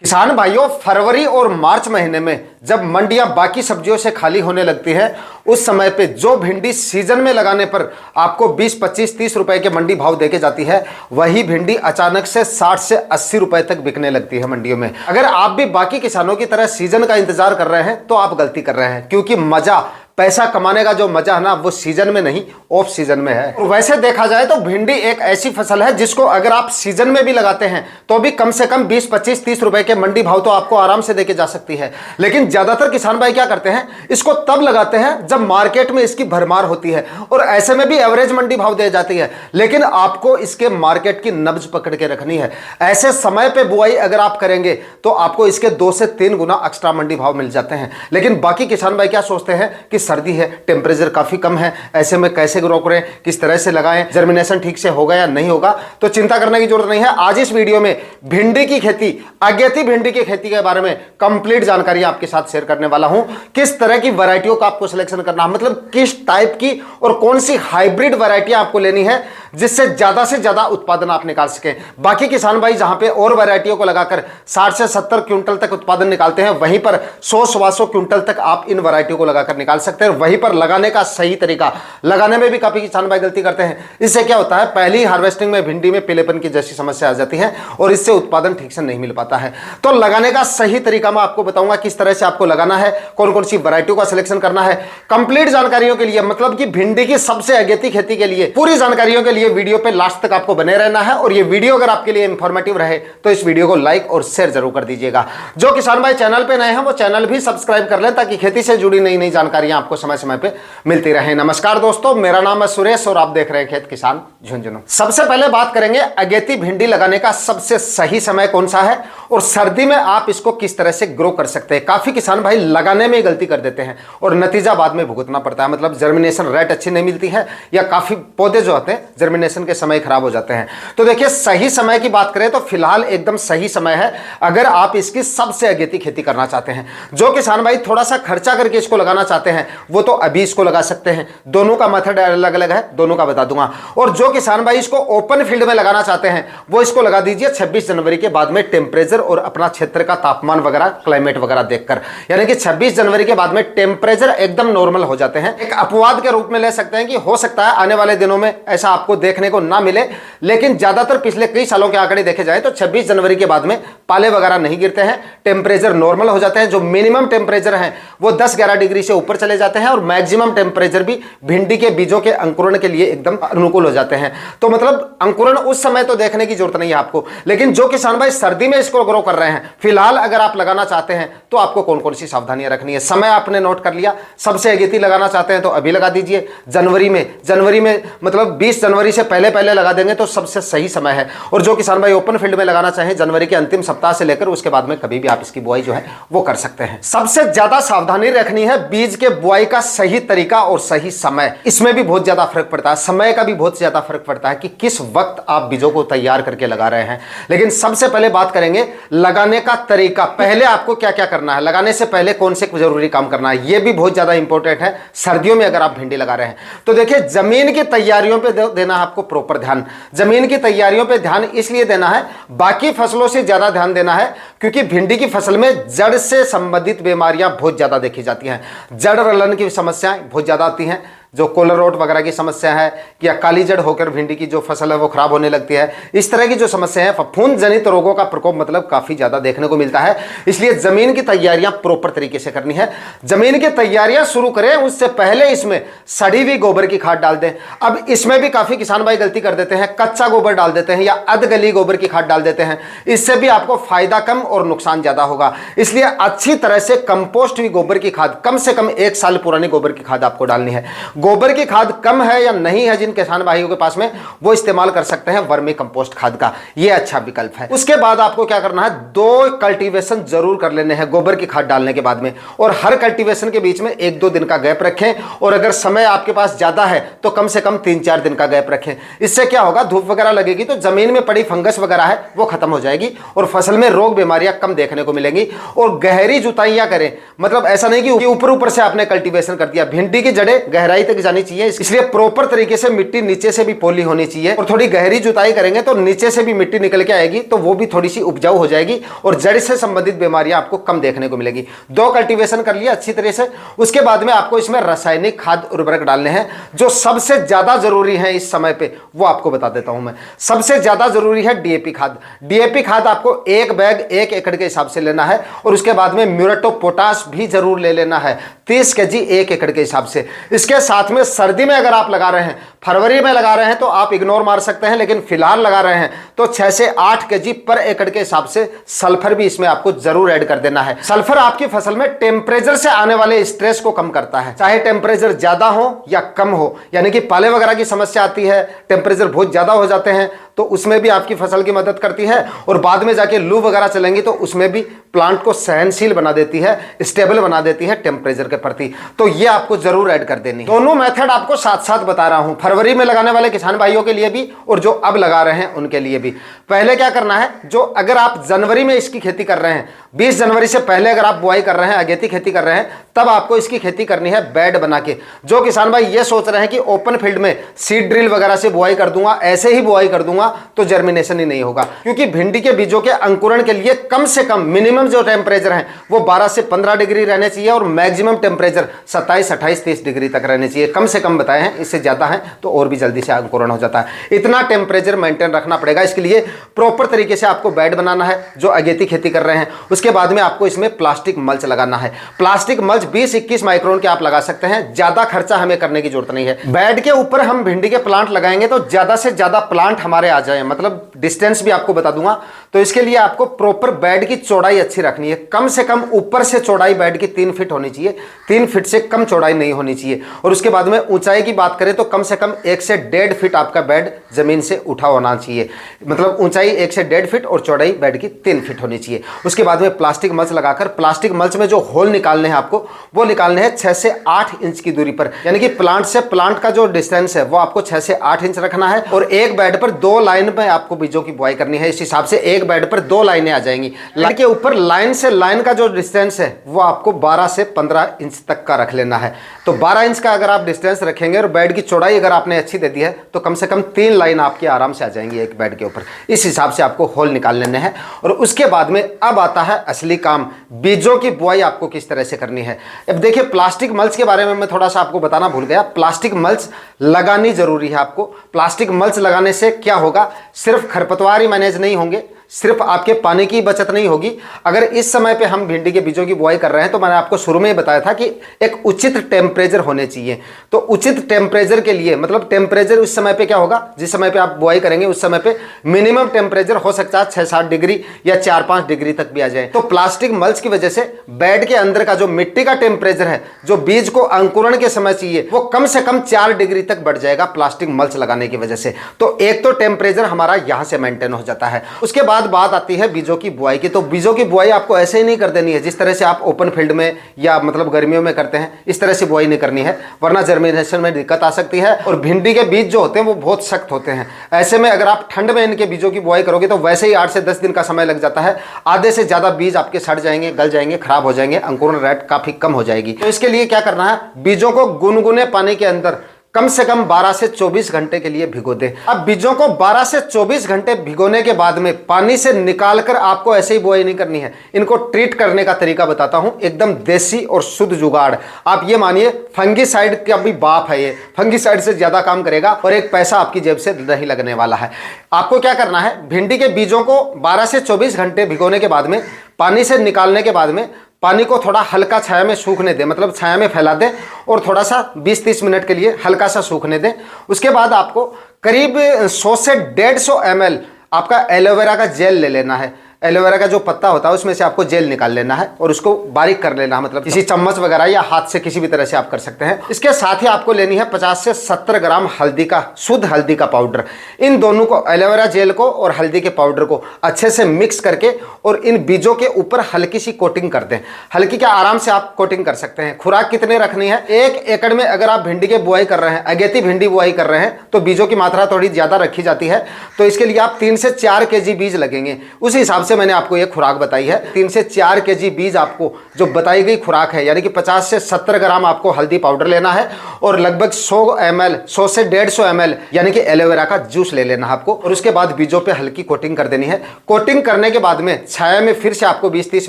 किसान भाइयों, फरवरी और मार्च महीने में जब मंडियां बाकी सब्जियों से खाली होने लगती हैं, उस समय पे जो भिंडी सीजन में लगाने पर आपको 20, 25, 30 रुपए के मंडी भाव देके जाती है, वही भिंडी अचानक से 60 से 80 रुपए तक बिकने लगती है मंडियों में। अगर आप भी बाकी किसानों की तरह सीजन का इंतजार कर रहे हैं तो आप गलती कर रहे हैं, क्योंकि मजा पैसा कमाने का जो मजा है ना, वो सीजन में नहीं, ऑफ सीजन में है। और वैसे देखा जाए तो भिंडी एक ऐसी फसल है जिसको अगर आप सीजन में भी लगाते हैं तो भी कम से कम 20, 25, 30 रुपए के मंडी भाव तो आपको आराम से देके जा सकती है। लेकिन ज्यादातर किसान भाई क्या करते हैं, इसको तब लगाते हैं जब मार्केट में इसकी भरमार होती है, और ऐसे में भी एवरेज मंडी भाव दे जाती है। लेकिन आपको इसके मार्केट की नब्ज पकड़ के रखनी है। ऐसे समय पे बुआई अगर आप करेंगे तो आपको इसके 2 से 3 गुना एक्स्ट्रा मंडी भाव मिल जाते हैं। लेकिन बाकी किसान भाई क्या सोचते हैं कि सर्दी है, टेम्परेचर काफी कम है, ऐसे में कैसे ग्रो करें, किस तरह से लगाएं, जर्मिनेशन ठीक से होगा या नहीं होगा, तो चिंता करने की जरूरत नहीं है। आज इस वीडियो में भिंडी की खेती, अगेती भिंडी की खेती के बारे में कंप्लीट जानकारी आपके साथ शेयर करने वाला हूं। किस तरह की वैरायटियों का आपको सिलेक्शन करना है, मतलब किस टाइप की और कौन सी हाइब्रिड वैरायटी आपको लेनी है जिससे ज्यादा उत्पादन आप निकाल सकें। बाकी किसान भाई जहां पे और वैरायटियों को लगाकर 60 से 70 क्विंटल तक उत्पादन निकालते हैं, वहीं पर 100-125 क्विंटल तक आप इन वैरायटियों को लगाकर निकाल सकते हैं। वहीं पर लगाने का सही तरीका, लगाने में भी काफी किसान भाई गलती करते हैं। इससे क्या होता है, पहली हार्वेस्टिंग में भिंडी में पीलेपन की जैसी समस्या आ जाती है और इससे उत्पादन ठीक से नहीं मिल पाता है। तो लगाने का सही तरीका मैं आपको बताऊंगा, किस तरह से आपको लगाना है, कौन कौन सी वैरायटियों का सिलेक्शन करना है। कंप्लीट जानकारियों के लिए, मतलब कि भिंडी की सबसे अगेती खेती के लिए पूरी जानकारियों के लिए वीडियो पे लास्ट तक आपको बने रहना है। और ये वीडियो अगर आपके लिए इंफॉर्मेटिव रहे तो इस वीडियो को लाइक और शेयर जरूर कर दीजिएगा। जो किसान भाई चैनल पे नए हैं वो चैनल भी सब्सक्राइब कर लें, ताकि खेती से जुड़ी नई नई जानकारियां आपको समय समय पे मिलती रहे। नमस्कार दोस्तों, मेरा नाम है सुरेश और आप देख रहे हैं खेत किसान झुंझुनू। सबसे पहले बात करेंगे अगेती भिंडी लगाने का सबसे सही समय कौन सा है और सर्दी में आप इसको किस तरह से ग्रो कर सकते हैं। काफी किसान भाई लगाने में गलती कर देते हैं और नतीजा बाद में भुगतना पड़ता है, मतलब जर्मिनेशन रेट अच्छी नहीं मिलती है या काफी पौधे जो होते हैं जर्मिनेशन के समय खराब हो जाते हैं। तो देखिए, सही समय की बात करें तो फिलहाल एकदम सही समय है अगर आप इसकी सबसे अगेती खेती करना चाहते हैं। जो किसान भाई थोड़ा सा खर्चा करके इसको लगाना चाहते हैं वो तो अभी इसको लगा सकते हैं। दोनों का मेथड अलग अलग है, दोनों का बता दूंगा। और जो किसान भाई इसको ओपन फील्ड में लगाना चाहते हैं वो इसको लगा दीजिए 26 जनवरी के बाद में, टेम्परेचर और अपना क्षेत्र का तापमान वगैरह, क्लाइमेट वगैरह देखकर। यानी कि 26 जनवरी के बाद में टेम्परेचर एकदम नॉर्मल हो जाते हैं। एक अपवाद के रूप में ले सकते हैं कि हो सकता है आने वाले दिनों में ऐसा आपको देखने को ना मिले, लेकिन ज्यादातर पिछले कई सालों के आंकड़े देखे जाए तो 26 जनवरी के बाद में पाले वगैरह नहीं गिरते हैं, टेम्परेचर नॉर्मल हो जाते हैं। जो मिनिमम टेम्परेचर है वो 10-11 डिग्री से ऊपर चले जाते हैं और मैक्सिमम टेम्परेचर भी भिंडी के बीजों के अंकुरण के लिए एकदम अनुकूल हो जाते हैं। तो मतलब अंकुरण उस समय तो देखने की जरूरत नहीं है आपको। लेकिन जो किसान भाई सर्दी में इसको ग्रो कर रहे हैं, फिलहाल अगर आप लगाना चाहते हैं तो आपको कौन कौन सी सावधानियां रखनी है। समय आपने नोट कर लिया, सबसे अगेती लगाना चाहते हैं तो अभी लगा दीजिए। जनवरी में मतलब 20 जनवरी से पहले लगा देंगे तो सबसे सही समय है। और जो किसान भाई ओपन फील्ड में लगाना चाहें जनवरी के अंतिम सप्ताह से लेकर उसके बाद में कभी भी आप इसकी बुआई जो है वो कर सकते हैं। सबसे ज्यादा सावधानी रखनी है बीज के बुआई का सही तरीका और सही समय। इसमें भी बहुत ज्यादा फर्क पड़ता है, समय का भी बहुत ज्यादा फर्क पड़ता है कि किस वक्त आप बीजों को तैयार करके लगा रहे हैं। लेकिन सबसे पहले बात करेंगे लगाने का तरीका। पहले आपको क्या क्या करना है, लगाने से पहले कौन से जरूरी काम करना है, यह भी बहुत ज्यादा इंपॉर्टेंट है सर्दियों में अगर आप भिंडी लगा रहे हैं। तो देखिए, जमीन की तैयारियों पर देना है आपको प्रॉपर ध्यान। जमीन की तैयारियों पर ध्यान इसलिए देना है, बाकी फसलों से ज्यादा ध्यान देना है, क्योंकि भिंडी की फसल में जड़ से संबंधित बीमारियां बहुत ज्यादा देखी जाती हैं। जड़ रलन की समस्याएं बहुत ज्यादा आती हैं, जो कोलर रोट वगैरह की समस्या है, या काली जड़ होकर भिंडी की जो फसल है वो खराब होने लगती है। इस तरह की जो समस्या है, फफूंद जनित रोगों का प्रकोप मतलब काफी ज्यादा देखने को मिलता है। इसलिए जमीन की तैयारियां प्रॉपर तरीके से करनी है। जमीन की तैयारियां शुरू करें उससे पहले इसमें सड़ी हुई गोबर की खाद डाल दें। अब इसमें भी काफी किसान भाई गलती कर देते हैं, कच्चा गोबर डाल देते हैं या अधगली गोबर की खाद डाल देते हैं। इससे भी आपको फायदा कम और नुकसान ज्यादा होगा। इसलिए अच्छी तरह से कंपोस्ट हुई गोबर की खाद, कम से कम 1 साल पुरानी गोबर की खाद आपको डालनी है। गोबर की खाद कम है या नहीं है जिन किसान भाइयों के पास में, वो इस्तेमाल कर सकते हैं वर्मी कंपोस्ट खाद का, ये अच्छा विकल्प है। उसके बाद आपको क्या करना है, 2 कल्टीवेशन जरूर कर लेने हैं गोबर की खाद डालने के बाद में, और हर कल्टीवेशन के बीच में 1-2 दिन का गैप रखें। और अगर समय आपके पास ज्यादा है तो कम से कम 3-4 दिन का गैप रखें। इससे क्या होगा, धूप वगैरह लगेगी तो जमीन में पड़ी फंगस वगैरह है वो खत्म हो जाएगी और फसल में रोग बीमारियां कम देखने को मिलेंगी। और गहरी जुताइयां करें, मतलब ऐसा नहीं कि ऊपर ऊपर से आपने कल्टीवेशन कर दिया। भिंडी की जड़ें गहराई तक टिक जानी चाहिए, इसलिए प्रॉपर तरीके से मिट्टी नीचे से भी पोली होनी चाहिए और थोड़ी गहरी जुताई करेंगे तो नीचे से भी मिट्टी निकल के आएगी, तो वो भी थोड़ी सी उपजाऊ हो जाएगी और जड़ से संबंधित बीमारियां आपको कम देखने को मिलेगी। 2 कल्टीवेशन कर लिया अच्छी तरह से। उसके बाद में आपको इसमें रासायनिक खाद उर्वरक डालने हैं जो सबसे ज्यादा जरूरी है इस समय पे, वो आपको बता देता हूं मैं। सबसे ज्यादा जरूरी है डीएपी खाद। डीएपी खाद आपको 1 बैग 1 एकड़ के हिसाब से लेना है और उसके बाद में म्यूरेट ऑफ पोटाश भी जरूर ले लेना है 30 केजी 1 एकड़ के हिसाब से। इसके साथ में सर्दी में अगर आप लगा रहे हैं, फरवरी में लगा रहे हैं तो आप इग्नोर मार सकते हैं, लेकिन फिलहाल लगा रहे हैं तो 6 से 8 केजी पर एकड़ के हिसाब से सल्फर भी इसमें आपको जरूर ऐड कर देना है। सल्फर आपकी फसल में टेम्परेचर से आने वाले स्ट्रेस को कम करता है, चाहे टेम्परेचर ज्यादा हो या कम हो, यानी कि पाले वगैरह की समस्या आती है, टेम्परेचर बहुत ज्यादा हो जाते हैं तो उसमें भी आपकी फसल की मदद करती है और बाद में जाके लू वगैरह चलेंगी तो उसमें भी प्लांट को सहनशील बना देती है, स्टेबल बना देती है टेम्परेचर के प्रति। तो ये आपको जरूर ऐड कर देनी है। दोनों मेथड आपको साथ साथ बता रहा हूं, फरवरी में लगाने वाले किसान भाइयों के लिए भी और जो अब लगा रहे हैं उनके लिए भी। पहले क्या करना है, जो अगर आप जनवरी में इसकी खेती कर रहे हैं, 20 जनवरी से पहले अगर आप बुआई कर रहे हैं, अगेती खेती कर रहे हैं, तब आपको इसकी खेती करनी है बेड बना के। जो किसान भाई ये सोच रहे हैं कि ओपन फील्ड में सीड ड्रिल वगैरह से बुआई कर दूंगा, ऐसे ही बुआई कर दूंगा, तो जर्मिनेशन ही नहीं होगा, क्योंकि भिंडी के बीजों के अंकुरण के लिए कम से कम मिनिमम जो टेम्परेचर है वो 12 से 15 डिग्री रहने चाहिए और मैक्सिमम टेम्परेचर 27, 28, 30 डिग्री तक रहने चाहिए। कम से कम बताए हैं, इससे ज्यादा है तो और भी जल्दी से अंकुरण हो जाता है। इतना टेम्परेचर मेंटेन रखना पड़ेगा। इसके लिए प्रॉपर तरीके से आपको बेड बनाना है जो अगेती खेती कर रहे हैं। उसके बाद में आपको इसमें प्लास्टिक मल्च लगाना है। प्लास्टिक मल्च 20-21 माइक्रोन के आप लगा सकते हैं, ज्यादा खर्चा हमें करने की जरूरत नहीं है। बेड के ऊपर हम भिंडी के प्लांट लगाएंगे तो ज्यादा से ज्यादा प्लांट हमारे आ जाए, मतलब डिस्टेंस भी आपको बता दूंगा। तो इसके लिए आपको प्रॉपर बेड की चौड़ाई अच्छी रखनी है। कम से कम ऊपर से चौड़ाई बेड की 3 फीट होनी चाहिए, 3 फीट से कम चौड़ाई नहीं होनी चाहिए। और उसके बाद में ऊंचाई की बात करें तो कम से कम 1 से 1.5 फीट आपका बेड जमीन से उठा होना चाहिए, मतलब ऊंचाई 1 से 1.5 फीट और चौड़ाई बेड की 3 फीट होनी चाहिए। उसके बाद में प्लास्टिक मल्च लगाकर, प्लास्टिक मल्च में जो होल निकालने हैं आपको, वो निकालने हैं 6 से 8 इंच की दूरी पर, यानी कि प्लांट से प्लांट का जो डिस्टेंस है वो आपको 6 से 8 इंच रखना है। और एक बेड पर 2 लाइन में आपको बीजों की बुआई करनी है। इस हिसाब से एक बेड पर 2 लाइनें आ जाएंगी। लाइन के ऊपर लाइन से लाइन का जो डिस्टेंस है वो आपको 12 से 15 इंच तक का रख लेना है। तो 12 इंच का अगर आप डिस्टेंस रखेंगे और बेड की चौड़ाई अगर आपने अच्छी दे दी है तो कम से कम 3 लाइन आपकी आराम से आ जाएंगी एक बेड के ऊपर। इस हिसाब से आपको होल निकाल लेने हैं। और उसके बाद में अब आता है असली काम, बीजों की बुआई आपको किस तरह से करनी है। अब देखिए, प्लास्टिक मल्च के बारे में मैं थोड़ा सा आपको बताना भूल गया। प्लास्टिक मल्च लगानी जरूरी है आपको। प्लास्टिक मल्च लगाने से क्या होगा, सिर्फ खरपतवार ही मैनेज नहीं होंगे, सिर्फ आपके पानी की बचत नहीं होगी। अगर इस समय पे हम भिंडी के बीजों की बुआई कर रहे हैं तो मैंने आपको शुरू में ही बताया था कि एक उचित टेम्परेचर होने चाहिए। तो उचित टेम्परेचर के लिए, मतलब टेम्परेचर उस समय पे क्या होगा, जिस समय पे आप बुआई करेंगे उस समय पे मिनिमम टेम्परेचर हो सकता है 6-7 डिग्री या 4-5 डिग्री तक भी आ जाए। तो प्लास्टिक मल्च की वजह से बेड के अंदर का जो मिट्टी का टेम्परेचर है, जो बीज को अंकुरण के समय चाहिए, वो कम से कम 4 डिग्री तक बढ़ जाएगा प्लास्टिक मल्च लगाने की वजह से। तो एक तो टेम्परेचर हमारा यहां से मेंटेन हो जाता है। उसके बाद बात आती है बीजों की बुआई की। तो बीजों की बुआई आपको ऐसे ही नहीं कर देनी है जिस तरह से आप ओपन फील्ड में या मतलब गर्मियों में करते हैं, इस तरह से बुआई नहीं करनी है, वरना जर्मिनेशन में दिक्कत आ सकती है। और भिंडी के बीज जो होते हैं वो बहुत सख्त होते हैं। ऐसे में अगर आप ठंड में इनके बीजों की बुआई करोगे तो वैसे ही 8 से 10 दिन का समय लग जाता है। आधे से ज्यादा बीज आपके सड़ जाएंगे, गल जाएंगे, खराब हो जाएंगे, अंकुरण रेट काफी कम हो जाएगी। तो इसके लिए क्या करना है, बीजों को गुनगुने पानी के अंदर कम से कम 12 से 24 घंटे के लिए भिगो दें। अब बीजों को 12 से 24 घंटे भिगोने के बाद में पानी से निकालकर आपको ऐसे ही बुआई नहीं करनी है। इनको ट्रीट करने का तरीका बताता हूं, एकदम देसी और शुद्ध जुगाड़। आप ये मानिए फंगीसाइड का भी बाप है ये, फंगीसाइड से ज्यादा काम करेगा और एक पैसा आपकी जेब से नहीं लगने वाला है। आपको क्या करना है, भिंडी के बीजों को 12 से 24 घंटे भिगोने के बाद में, पानी से निकालने के बाद में, पानी को थोड़ा हल्का छाया में सूखने दें, मतलब छाया में फैला दें और थोड़ा सा 20-30 मिनट के लिए हल्का सा सूखने दें। उसके बाद आपको करीब 100 से 150 ml आपका एलोवेरा का जेल ले लेना है। एलोवेरा का जो पत्ता होता है उसमें से आपको जेल निकाल लेना है और उसको बारीक कर लेना है, मतलब किसी चम्मच वगैरह या हाथ से किसी भी तरह से आप कर सकते हैं। इसके साथ ही आपको लेनी है 50 से 70 ग्राम हल्दी का, शुद्ध हल्दी का पाउडर। इन दोनों को, एलोवेरा जेल को और हल्दी के पाउडर को अच्छे से मिक्स करके और इन बीजों के ऊपर हल्की सी कोटिंग कर दें। हल्की क्या, आराम से आप कोटिंग कर सकते हैं। खुराक कितने रखनी है, 1 एकड़ में अगर आप भिंडी के बुआई कर रहे हैं, अगेती भिंडी बुआई कर रहे हैं तो बीजों की मात्रा थोड़ी ज्यादा रखी जाती है। तो इसके लिए आप 3 से 4 kg बीज लगेंगे। उस हिसाब से से मैंने आपको ये खुराक बताई है। 3 से 4 केजी बीज आपको जो बताई गई खुराक है, यानी कि 50 से 70 ग्राम आपको हल्दी पाउडर लेना है और लगभग 100 ml 100 से 150 ml यानी कि एलोवेरा का जूस ले लेना है आपको। और उसके बाद बीजों पे हल्की कोटिंग कर देनी है। कोटिंग करने के बाद में छाया में फिर से आपको 20-30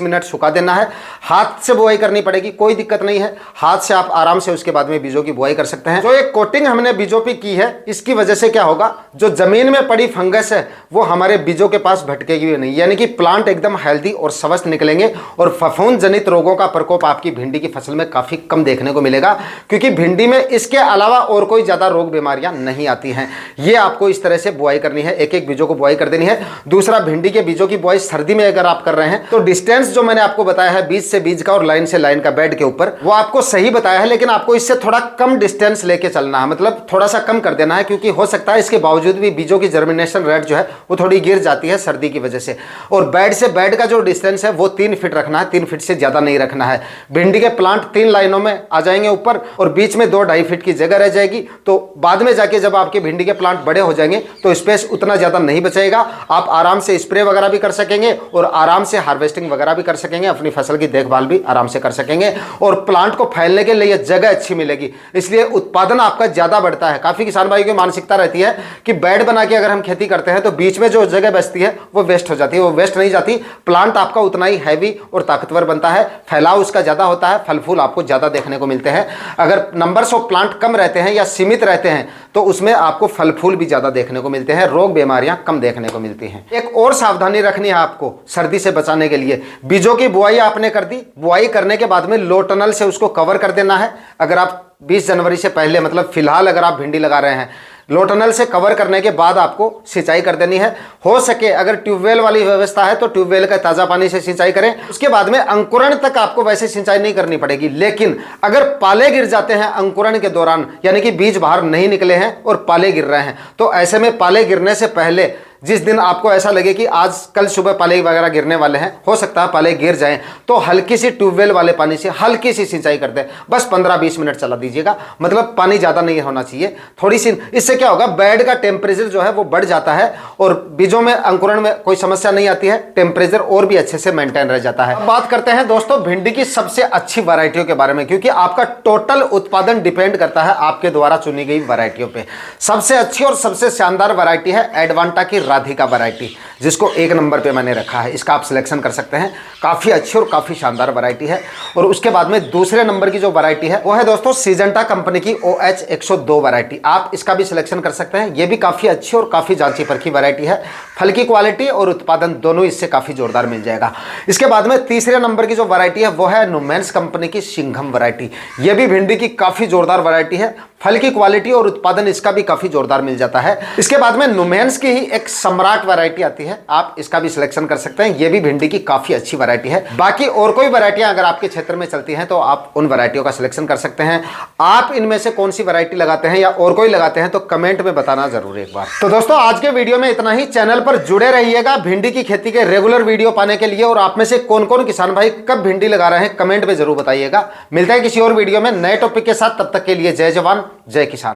मिनट सुखा देना है। हाथ से बुआई करनी पड़ेगी, कोई दिक्कत नहीं है, हाथ से आप आराम से उसके बाद में बीजों की बुआई कर सकते हैं। जो एक कोटिंग हमने बीजों पे की है, इसकी वजह से क्या होगा, जो जमीन में पड़ी फंगस है वो हमारे बीजों के पास भटकेगी भी नहीं, यानी कि प्लांट एकदम हेल्दी और स्वस्थ निकलेंगे और फफूंद जनित रोगों का प्रकोप आपकी भिंडी की फसल में काफी कम देखने को मिलेगा, क्योंकि भिंडी में इसके अलावा और कोई ज्यादा रोग बीमारियां नहीं आती हैं। ये आपको इस तरह से बुआई करनी है, एक एक बीजों को बुआई कर देनी है। दूसरा, भिंडी के बीजों की बुआई सर्दी में अगर आप कर रहे हैं तो डिस्टेंस जो मैंने आपको बताया है बीज से बीज का और लाइन से लाइन का बेड के ऊपर, वो आपको सही बताया है, लेकिन आपको इससे थोड़ा कम डिस्टेंस लेके चलना है, मतलब थोड़ा सा कम कर देना है, क्योंकि हो सकता है इसके बावजूद भी बीजों की जर्मिनेशन रेट जो है वो थोड़ी गिर जाती है सर्दी की वजह से। और बेड से बेड का जो डिस्टेंस है वो 3 फीट रखना है, 3 फीट से ज्यादा नहीं रखना है। भिंडी के प्लांट 3 लाइनों में आ जाएंगे ऊपर और बीच में 2-2.5 फीट की जगह रह जाएगी। तो बाद में जाके जब आपके भिंडी के प्लांट बड़े हो जाएंगे तो स्पेस उतना ज्यादा नहीं बचेगा, आप आराम से स्प्रे वगैरह भी कर सकेंगे और आराम से हार्वेस्टिंग वगैरह भी कर सकेंगे, अपनी फसल की देखभाल भी आराम से कर सकेंगे और प्लांट को फैलने के लिए जगह अच्छी मिलेगी, इसलिए उत्पादन आपका ज्यादा बढ़ता है। काफी किसान भाई की मानसिकता रहती है कि बेड बना के अगर हम खेती करते हैं तो बीच में जो जगह बचती है वो वेस्ट हो जाती है, वो वेस्ट नहीं जाती। प्लांट आपका उतना ही हैवी और ताकतवर बनता है, फैलाव उसका ज्यादा होता है, फल फूल आपको ज्यादा देखने को मिलते हैं। अगर नंबर्स ऑफ प्लांट कम रहते हैं या सीमित रहते हैं तो उसमें आपको फल फूल भी ज्यादा देखने को मिलते हैं, रोग बीमारियां कम देखने को मिलती हैं। एक और सावधानी रखनी है आपको सर्दी से बचाने के लिए। बीजों की बुआई आपने कर दी, बुआई करने के बाद में लो टनल से उसको कवर कर देना है। अगर आप 20 जनवरी से पहले, मतलब फिलहाल अगर आप भिंडी लगा रहे हैं, लो टनल से कवर करने के बाद आपको सिंचाई कर देनी है। हो सके अगर ट्यूबवेल वाली व्यवस्था है तो ट्यूबवेल का ताजा पानी से सिंचाई करें। उसके बाद में अंकुरण तक आपको वैसे सिंचाई नहीं करनी पड़ेगी, लेकिन अगर पाले गिर जाते हैं अंकुरण के दौरान, यानी कि बीज बाहर नहीं निकले हैं और पाले गिर रहे हैं, तो ऐसे में पाले गिरने से पहले जिस दिन आपको ऐसा लगे कि आज कल सुबह पाले वगैरह गिरने वाले हैं, हो सकता है पाले गिर जाएं, तो हल्की सी ट्यूबवेल वाले पानी से हल्की सी सिंचाई कर दें, बस 15-20 मिनट चला दीजिएगा, मतलब पानी ज़्यादा नहीं होना चाहिए, थोड़ी सी। इससे क्या होगा, बेड का टेम्परेचर जो है वो बढ़ जाता है और बीजों में अंकुरण में कोई समस्या नहीं आती है, टेम्परेचर और भी अच्छे से मेंटेन रह जाता है। अब बात करते हैं दोस्तों भिंडी की सबसे अच्छी वैरायटियों के बारे में, क्योंकि आपका टोटल उत्पादन डिपेंड करता है आपके द्वारा चुनी गई वैरायटियों पे। सबसे अच्छी और सबसे शानदार वैरायटी है एडवांटा की राधिका वैरायटी, जिसको 1 नंबर पे मैंने रखा है। इसका आप सिलेक्शन कर सकते हैं, काफी अच्छी और काफी शानदार वैरायटी है। और उसके बाद में दूसरे नंबर की जो वैरायटी है वो है दोस्तों सिजेंटा कंपनी की OH 102 वैरायटी। आप इसका भी सिलेक्शन कर सकते हैं, ये भी काफी अच्छी और काफी जांची परखी वैरायटी है। फल की क्वालिटी और उत्पादन दोनों इससे काफी जोरदार मिल जाएगा। इसके बाद में तीसरे नंबर की जो वैरायटी है वो है नुमेंस कंपनी की सिंघम वैरायटी। ये भी भिंडी की काफी जोरदार वैरायटी है, फल की क्वालिटी और उत्पादन इसका भी काफी जोरदार मिल जाता है। इसके बाद में नुमेंस की ही एक सम्राट वैरायटी आती है, आप इसका भी सिलेक्शन कर सकते हैं, ये भी भिंडी की काफी अच्छी वैरायटी है। बाकी और कोई वैरायटियां अगर आपके क्षेत्र में चलती हैं तो आप उन वैरायटियों का सिलेक्शन कर सकते हैं। आप इनमें से कौन सी वैरायटी लगाते हैं या और कोई लगाते हैं तो कमेंट में बताना जरूर एक बार। तो दोस्तों आज के वीडियो में इतना ही। चैनल पर जुड़े रहिएगा भिंडी की खेती के रेगुलर वीडियो पाने के लिए, और आप में से कौन कौन किसान भाई कब भिंडी लगा रहे हैं कमेंट में जरूर बताइएगा। मिलता है किसी और वीडियो में नए टॉपिक के साथ, तब तक के लिए जय जवान जय किसान।